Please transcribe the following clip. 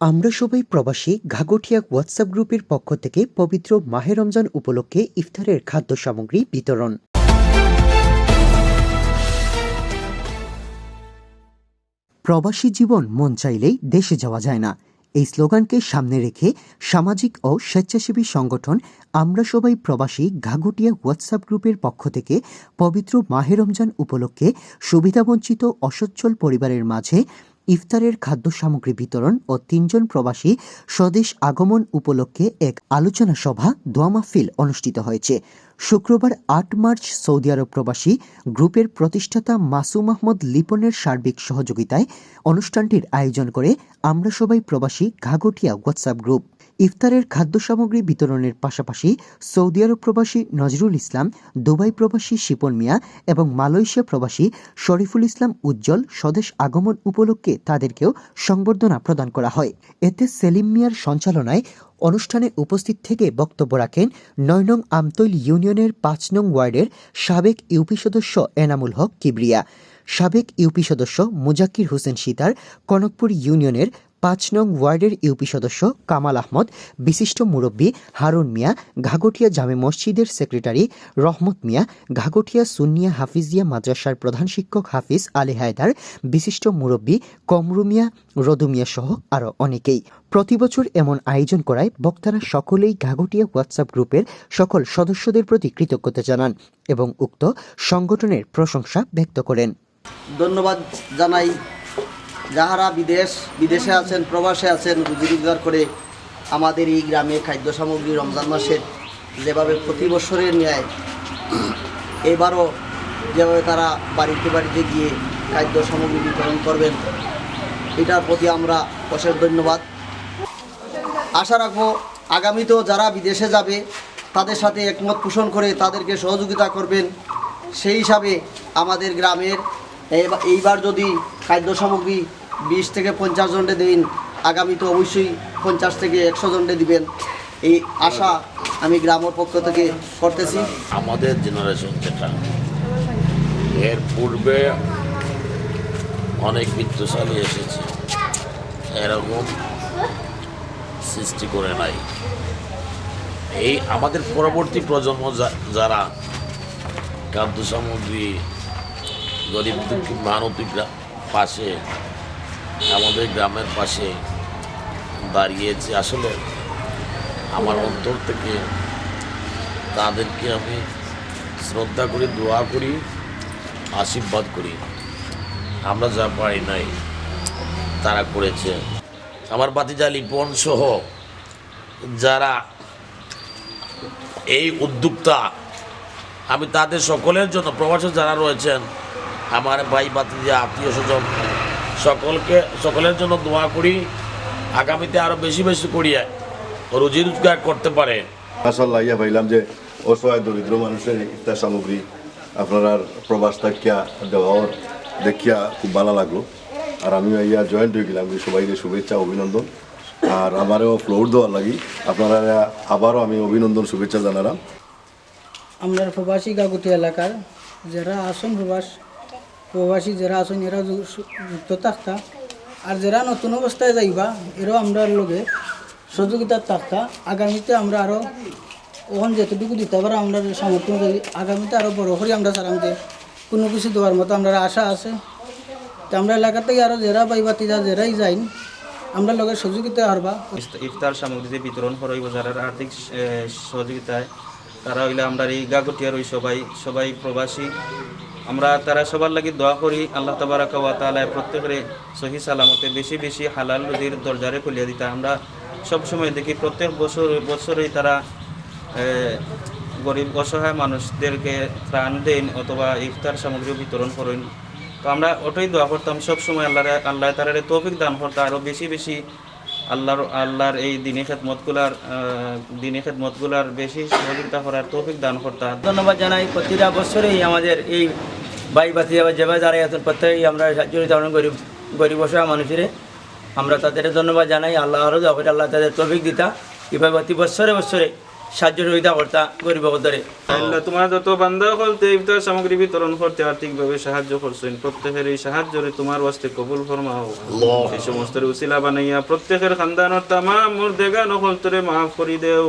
আমরা সবাই প্রবাসী ঘাগটিয়া হোয়াটসঅ্যাপ গ্রুপের পক্ষ থেকে পবিত্র মাহে রমজান উপলক্ষে ইফতারের খাদ্য সামগ্রী বিতরণ। প্রবাসী জীবন মন চাইলেই দেশে যাওয়া যায় না, এই স্লোগানকে সামনে রেখে সামাজিক ও স্বেচ্ছাসেবী সংগঠন আমরা সবাই প্রবাসী ঘাগটিয়া হোয়াটসঅ্যাপ গ্রুপের পক্ষ থেকে পবিত্র মাহে রমজান উপলক্ষে সুবিধাবঞ্চিত অসচ্ছল পরিবারের মাঝে ইফতারের খাদ্য সামগ্রী বিতরণ ও ৩ জন প্রবাসী স্বদেশ আগমন উপলক্ষে এক আলোচনা সভা দোয়া মাহফিল অনুষ্ঠিত হয়েছে। শুক্রবার ৮ মার্চ সৌদি আরব প্রবাসী গ্রুপের প্রতিষ্ঠাতা মাসুম আহমদ লিপনের সার্বিক সহযোগিতায় অনুষ্ঠানটির আয়োজন করে আমরা সবাই প্রবাসী ঘাগটিয়া হোয়াটসঅ্যাপ গ্রুপ। ইফতারের খাদ্য সামগ্রী বিতরণের পাশাপাশি সৌদি আরব প্রবাসী নজরুল ইসলাম, দুবাই প্রবাসী শিপন মিয়া এবং মালয়েশিয়া প্রবাসী শরীফুল ইসলাম উজ্জ্বল স্বদেশ আগমন উপলক্ষে তাদেরকেও সংবর্ধনা প্রদান করা হয়। এতে সেলিম মিয়ার সঞ্চালনায় অনুষ্ঠানে উপস্থিত থেকে বক্তব্য রাখেন ৯ নং আমতৈল ইউনিয়নের ৫ নং ওয়ার্ডের সাবেক ইউপি সদস্য এনামুল হক কিবরিয়া, সাবেক ইউপি সদস্য মুজাক্কির হোসেন সিতার, কনকপুর ইউনিয়নের ৫ নং ওয়ার্ডের ইউপি সদস্য কামাল আহমদ, বিশিষ্ট মুরব্বী হারুন মিয়া, ঘাগটিয়া জামে মসজিদের সেক্রেটারি রহমত মিয়া, ঘাগটিয়া সুন্নিয়া হাফিজিয়া মাদ্রাসার প্রধান শিক্ষক হাফিজ আলী হায়দার, বিশিষ্ট মুরব্বী কমরু মিয়া, রদু মিয়া সহ আরও অনেকেই। প্রতিবছর এমন আয়োজন করায় বক্তারা সকলেই ঘাগটিয়া হোয়াটসঅ্যাপ গ্রুপের সকল সদস্যদের প্রতি কৃতজ্ঞতা জানান এবং উক্ত সংগঠনের প্রশংসা ব্যক্ত করেন। ধন্যবাদ জানাই যাহারা বিদেশে আছেন, প্রবাসে আছেন, রুজি রোজগার করে আমাদের এই গ্রামে খাদ্য সামগ্রী রমজান মাসের যেভাবে প্রতি বছরের ন্যায় এবারও যেভাবে তারা বাড়িতে বাড়িতে গিয়ে খাদ্য সামগ্রী বিতরণ করবেন, এটার প্রতি আমরা অশেষ ধন্যবাদ। আশা রাখবো আগামীতেও যারা বিদেশে যাবে তাদের সাথে একমত পোষণ করে তাদেরকে সহযোগিতা করবেন। সেই হিসাবে আমাদের গ্রামের এইবার যদি খাদ্য সামগ্রী ২০ থেকে ৫০ জনকে দিন, আগামীতে অবশ্যই ৫০ থেকে ১০০ জনকে দিবেন, এই আশা আমি গ্রামের পক্ষ থেকে করতেছি। আমাদের জেনারেশন যেটা এর পূর্বে অনেক বিত্তশালী এসেছে, এরকম সৃষ্টি করে নাই। এই আমাদের পরবর্তী প্রজন্ম যারা খাদ্য সামগ্রী গরিব দুঃখী মানবিকরা পাশে আমাদের গ্রামের পাশে দাঁড়িয়েছে, আসলে আমার অন্তর থেকে তাদেরকে আমি শ্রদ্ধা করি, দোয়া করি, আশীর্বাদ করি। আমরা যা পারি নাই তারা করেছে। আমার ভাতিজা লিপন সহ যারা এই উদ্যোক্তা, আমি তাদের সকলের জন্য, প্রবাসী যারা রয়েছেন আমার ভাই ভাতিজা আত্মীয় স্বজন সকলের জন্য দোয়া করি, আগামীতে আরও বেশি বেশি করিয়া রুজি রোজগার করতে পারে। মাশাআল্লাহ, ইয়া ভাইলাম যে অসহায় দরিদ্র মানুষের ইফতার সামগ্রী আপনার প্রবাস থাকিয়া দেওয়ার দেখিয়া খুব ভালো লাগলো। আর আমিও ইয়া জয়েন্ট হয়ে গেলাম, সবাইকে শুভেচ্ছা অভিনন্দন। আর আমারও ফ্লোর দেওয়ার লাগি আপনারা আবারও আমি অভিনন্দন শুভেচ্ছা জানালাম। আমরা প্রবাসী ঘাগটিয়া এলাকার যারা আসন প্রবাসী যারা আসন এরা যুক্ত থাকতা, আর যারা নতুন অবস্থায় যাইবা এরাও আমরা লগে সহযোগিতা থাকতা। আগামীতে আমরা আরও ওখান যেতটুকু দিতে পারো আমরা সামর্থ্য করি, আগামীতে আরও বড় করে আমরা সারামতে কোনো কিছু দেওয়ার মতো আমরা আশা আছে। তো আমরা এলাকা থেকে আরও যারা বাইবাতিরা যারাই যাই আমরা লগে সহযোগিতা হারবা। ইফতার সামগ্রী বিতরণ করইব যারা আর্থিক সহযোগিতায় তারা হইলে আমরা এই ঘাগটিয়ার ওই সবাই প্রবাসী, আমরা তারা সবার লাগি দোয়া করি আল্লাহ তাবারাকা ওয়া তাআলা প্রত্যেকের সহি সালামতে বেশি বেশি হালাল রুজির দরজারে খুলিয়ে দিতে। আমরা সবসময় দেখি প্রত্যেক বছরই তারা গরিব অসহায় মানুষদেরকে ত্রাণ দেন অথবা ইফতার সামগ্রী বিতরণ করেন। তো আমরা ওটাই দোয়া করতাম সবসময় আল্লাহ তাআলার তৌফিক দান করতে আরও বেশি বেশি আল্লাহর এই দিনী খেদমতগুলার বেশি সহযোগিতা করার তৌফিক দান করতাম। ধন্যবাদ জানাই। প্রতিটা বছরেই আমাদের এই ভাই ভাতিজা যেভাবে দাঁড়িয়ে আছেন প্রত্যেকেই আমরা জড়িত গরিব অসহায় মানুষের আমরা তাদের ধন্যবাদ জানাই। আল্লাহ আরও আল্লাহ তাদের তৌফিক দিতা এভাবে প্রতি বছরে সাহায্য সহযোগিতা করতা গরিব ধরে। আল্লাহ তোমার যত বান্দা হলতে ইফতার সামগ্রী বিতরণ করতে আর্থিকভাবে সাহায্য করছেন, প্রত্যেকের এই সাহায্যরে তোমার ওয়াস্তে কবুল ফরমাও। এই সমস্ত উসিলা বানাইয়া প্রত্যেকের খানদানের তামাম মুর্দেগা নকলতরে মাফ করি দেও।